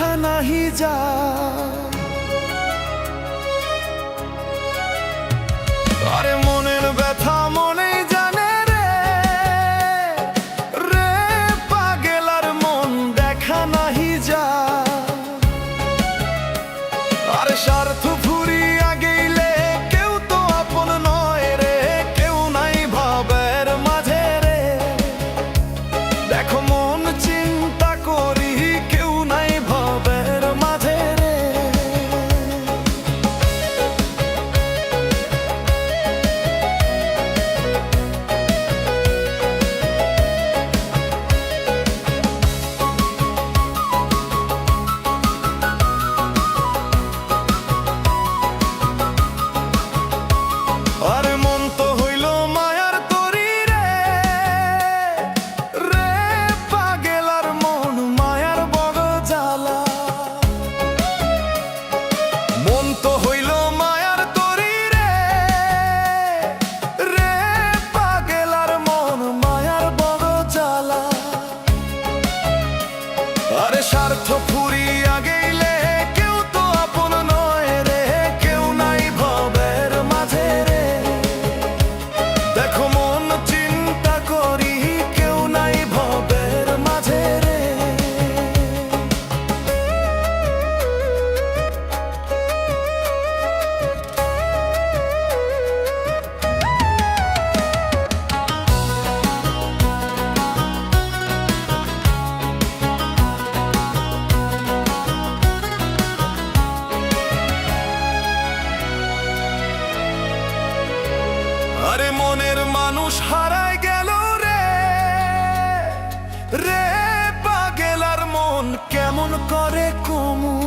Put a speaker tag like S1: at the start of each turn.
S1: দেখা নাহি যা। আরে মনের ব্যথা মনেই জানে রে, রে পাগল আর মন দেখা নাহি যা। আরে স্বার্থ ফুরিয়া গেলে কেউ তো আপন নয় রে, কেউ নাই ভাবের মাঝে রে। দেখো মন চিন্তা করি কেউ নাই ভাবের মাঝে রে। আরে মন তো হইল মায়ার তরি রে, রে পাগল আর মন মায়ার বড় জ্বালা। মন তো হইল মায়ার তরি রে, রে পাগল আর মন মায়ার বড় জ্বালা। আরে স্বার্থ ফুরিয়া গেলে কেউ তো আপন নয় রে, কেউ নাই ভাবের মাঝে রে। দেখো মন চিন্তা করি কেউ নাই ভাবের মাঝে রে। আরে মনের মানুষ হারায় গেল রে, রে পাগল আর মন কেমন করে কমু।